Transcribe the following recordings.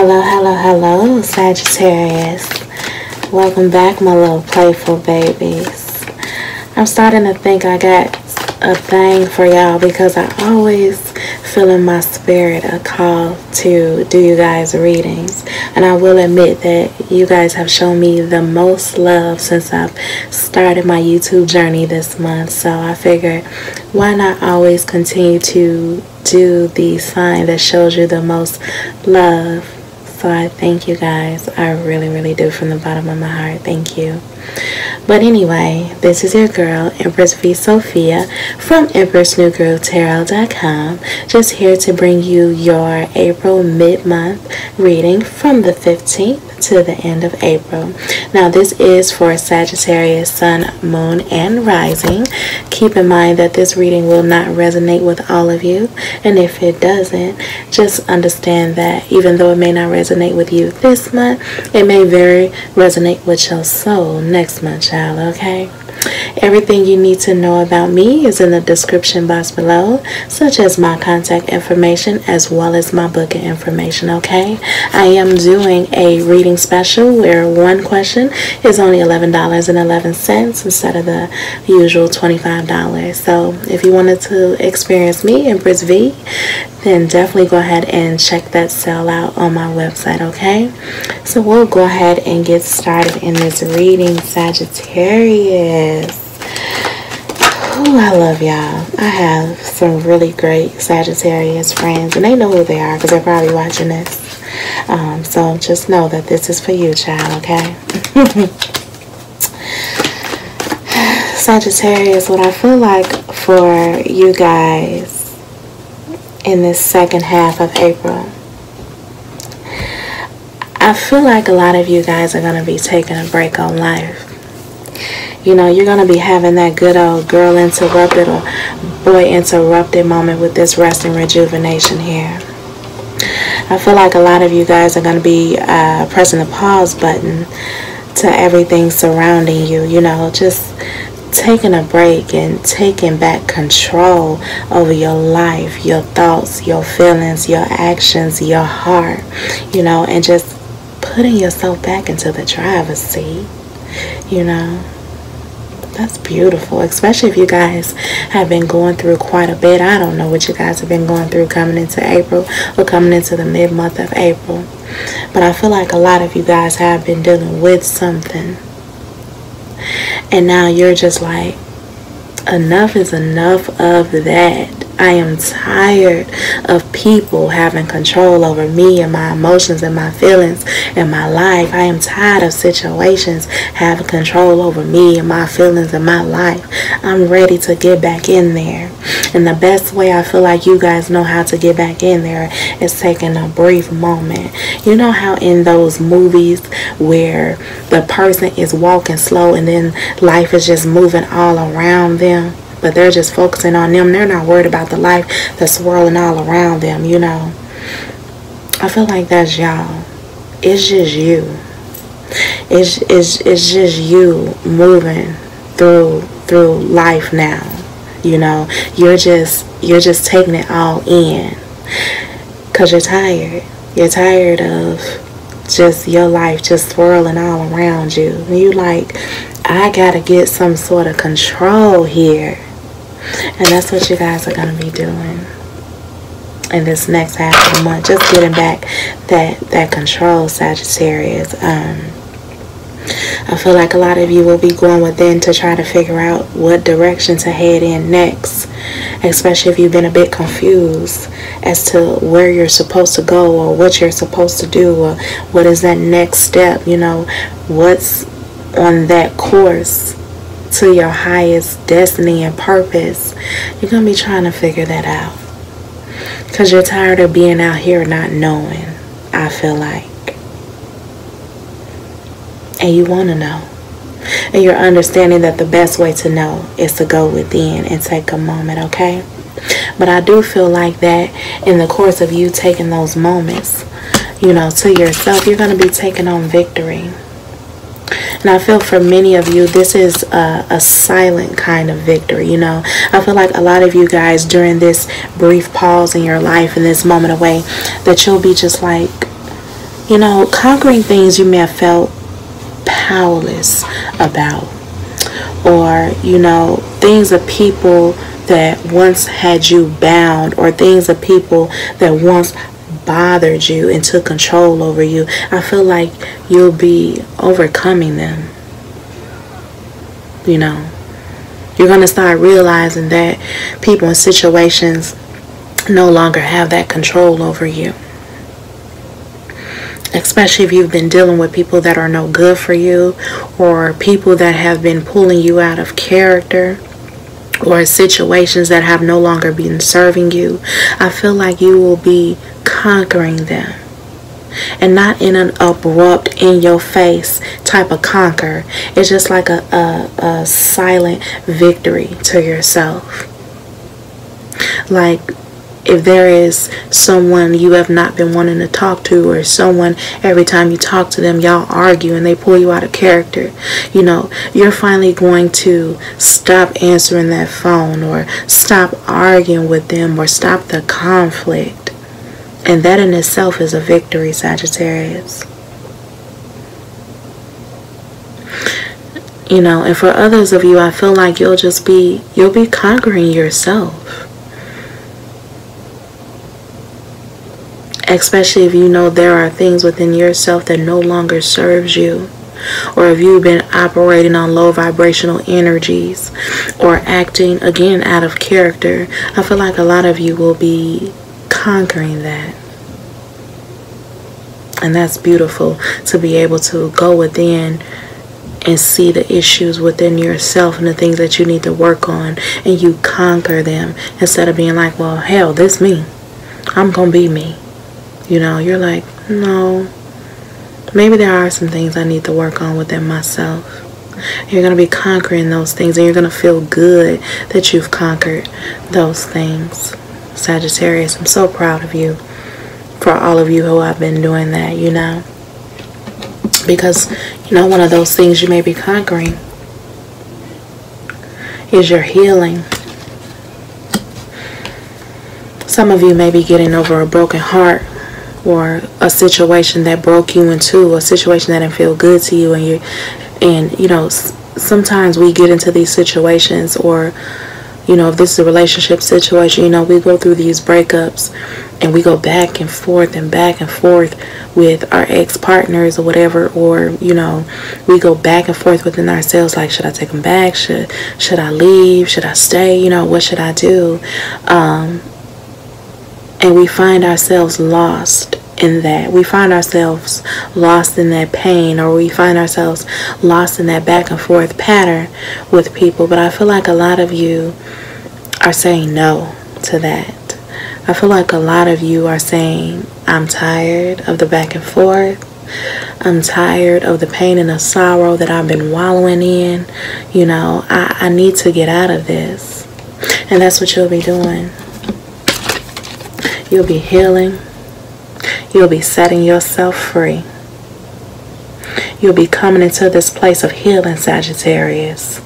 Hello, hello, hello, Sagittarius. Welcome back, my little playful babies. I'm starting to think I got a thing for y'all because I always feel in my spirit a call to do you guys readings. And I will admit that you guys have shown me the most love since I've started my YouTube journey this month. So I figured, why not always continue to do the sign that shows you the most love? So I thank you guys. I really, really do from the bottom of my heart. Thank you. But anyway, this is your girl, Empress V, Sophia, from EmpressNewGirlTarot.com. Just here to bring you your April mid-month reading from the 15th to the end of April. Now, this is for Sagittarius, Sun, Moon, and Rising. Keep in mind that this reading will not resonate with all of you. And if it doesn't, just understand that even though it may not resonate with you this month, it may very resonate with your soul next month, child, okay? Everything you need to know about me is in the description box below, such as my contact information as well as my booking information, okay? I am doing a reading special where one question is only $11.11 instead of the usual $25. So if you wanted to experience me, Empress V, then definitely go ahead and check that sale out on my website, okay? So we'll go ahead and get started in this reading, Sagittarius. Ooh, I love y'all. I have some really great Sagittarius friends, and they know who they are because they're probably watching this. So just know that this is for you, child, okay? Sagittarius, what I feel like for you guys in this second half of April, I feel like a lot of you guys are going to be taking a break on life. You know, you're going to be having that good old girl interrupted or boy interrupted moment with this rest and rejuvenation here. I feel like a lot of you guys are going to be pressing the pause button to everything surrounding you. You know, just taking a break and taking back control over your life, your thoughts, your feelings, your actions, your heart, you know, and just putting yourself back into the driver's seat, you know. That's beautiful, especially if you guys have been going through quite a bit. I don't know what you guys have been going through coming into April or coming into the mid-month of April, but I feel like a lot of you guys have been dealing with something. And now you're just like, enough is enough of that. I am tired of people having control over me and my emotions and my feelings and my life. I am tired of situations having control over me and my feelings and my life. I'm ready to get back in there. And the best way I feel like you guys know how to get back in there is taking a brief moment. You know how in those movies where the person is walking slow and then life is just moving all around them, but they're just focusing on them. They're not worried about the life that's swirling all around them, you know. I feel like that's y'all. It's just you. It's just you moving through life now. You know, you're just taking it all in because you're tired. You're tired of just your life just swirling all around you. And you like, I gotta get some sort of control here. And that's what you guys are going to be doing in this next half of the month. Just getting back that control, Sagittarius. I feel like a lot of you will be going within to try to figure out what direction to head in next. Especially if you've been a bit confused as to where you're supposed to go or what you're supposed to do or what is that next step. You know, what's on that course to your highest destiny and purpose. You're going to be trying to figure that out because you're tired of being out here not knowing, I feel like. And you want to know. And you're understanding that the best way to know is to go within and take a moment, okay? But I do feel like that in the course of you taking those moments, you know, to yourself, you're going to be taking on victory. And I feel for many of you, this is a silent kind of victory, you know. I feel like a lot of you guys during this brief pause in your life, in this moment away, that you'll be just like, You know, conquering things you may have felt powerless about, or, you know, things of people that once had you bound, or things of people that once bothered you and took control over you. I feel like you'll be overcoming them. You know, you're going to start realizing that people and situations no longer have that control over you. Especially if you've been dealing with people that are no good for you, or people that have been pulling you out of character, or situations that have no longer been serving you. I feel like you will be conquering them. And not in an abrupt, in your face type of conquer. It's just like a silent victory to yourself. Like, if there is someone you have not been wanting to talk to, or someone every time you talk to them y'all argue and they pull you out of character, you know, you're finally going to stop answering that phone, or stop arguing with them, or stop the conflict. And that in itself is a victory, Sagittarius. You know, and for others of you, I feel like you'll be conquering yourself. Especially if you know there are things within yourself that no longer serves you, or if you've been operating on low vibrational energies, or acting again out of character. I feel like a lot of you will be conquering that. And that's beautiful, to be able to go within and see the issues within yourself and the things that you need to work on, and you conquer them instead of being like, well, hell, this me. I'm gonna be me. You know, you're like, no, maybe there are some things I need to work on within myself. You're going to be conquering those things, and you're going to feel good that you've conquered those things. Sagittarius, I'm so proud of you, for all of you who have been doing that, you know. Because, you know, one of those things you may be conquering is your healing. Some of you may be getting over a broken heart, or a situation that broke you in two, a situation that didn't feel good to you, and you know, sometimes we get into these situations, or, you know, if this is a relationship situation, you know, we go through these breakups and we go back and forth with our ex-partners or whatever, or, you know, we go back and forth within ourselves, like, should I take them back, should I leave, should I stay, you know, what should I do? And we find ourselves lost in that. We find ourselves lost in that pain, or we find ourselves lost in that back and forth pattern with people. But I feel like a lot of you are saying no to that. I feel like a lot of you are saying, I'm tired of the back and forth. I'm tired of the pain and the sorrow that I've been wallowing in. You know, I need to get out of this. And that's what you'll be doing. You'll be healing. You'll be setting yourself free. You'll be coming into this place of healing, Sagittarius.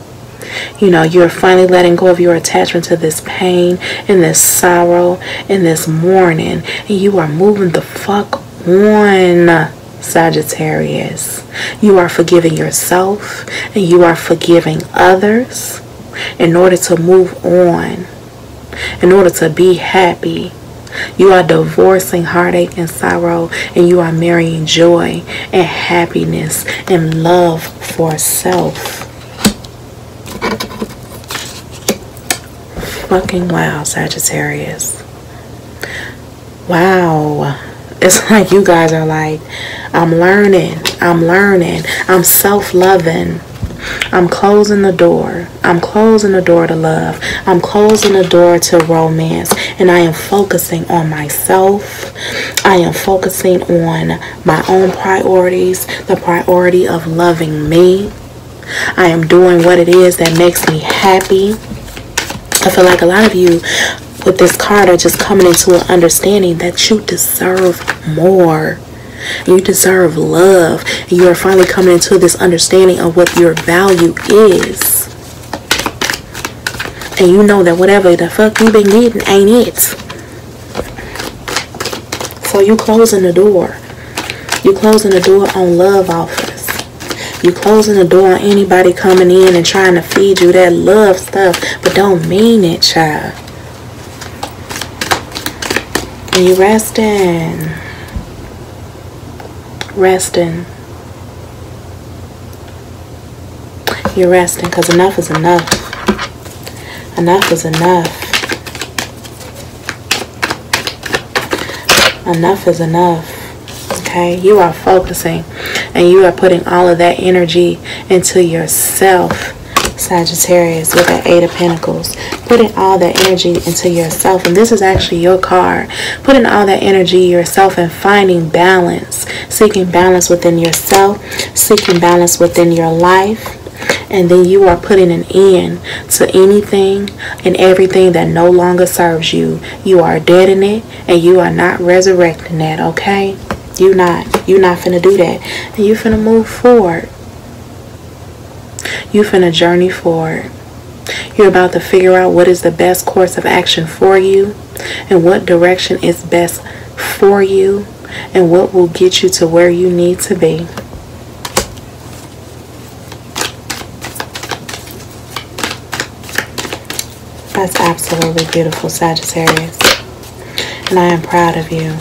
You know, you're finally letting go of your attachment to this pain and this sorrow and this mourning. And you are moving the fuck on, Sagittarius. You are forgiving yourself, and you are forgiving others in order to move on, in order to be happy. You are divorcing heartache and sorrow, and you are marrying joy and happiness and love for self. Fucking wow, Sagittarius. Wow. It's like you guys are like, I'm learning, I'm self-loving. I'm closing the door. I'm closing the door to love. I'm closing the door to romance. And I am focusing on myself. I am focusing on my own priorities, the priority of loving me. I am doing what it is that makes me happy. I feel like a lot of you with this card are just coming into an understanding that you deserve more. You deserve love. And you are finally coming into this understanding of what your value is. And you know that whatever the fuck you've been getting ain't it. So you closing the door. You closing the door on love offers. You closing the door on anybody coming in and trying to feed you that love stuff, but don't mean it, child. And you resting. Resting. You're resting because enough is enough. Enough is enough. Enough is enough. Okay? You are focusing and you are putting all of that energy into yourself, Sagittarius, with that 8 of Pentacles. Putting all that energy into yourself. And this is actually your card. Putting all that energy yourself and finding balance. Seeking balance within yourself. Seeking balance within your life. And then you are putting an end to anything and everything that no longer serves you. You are dead in it and you are not resurrecting that, okay? You're not finna do that. And you finna move forward. You finna journey forward. You're about to figure out what is the best course of action for you and what direction is best for you and what will get you to where you need to be. That's absolutely beautiful, Sagittarius. And I am proud of you.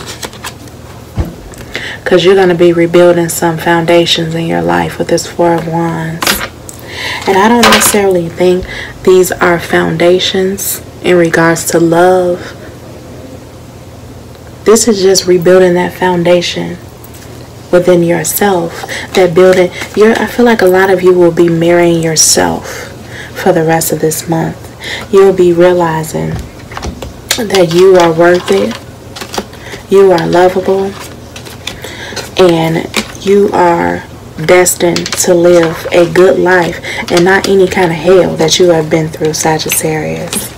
Because you're going to be rebuilding some foundations in your life with this 4 of Wands. And I don't necessarily think these are foundations in regards to love. This is just rebuilding that foundation within yourself. That building. I feel like a lot of you will be marrying yourself for the rest of this month. You'll be realizing that you are worth it. You are lovable. And you are destined to live a good life and not any kind of hell that you have been through, Sagittarius.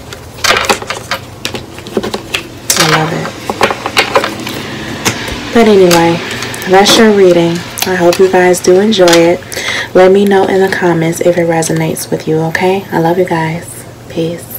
I love it. But anyway, that's your reading. I hope you guys do enjoy it. Let me know in the comments if it resonates with you, okay? I love you guys. Peace.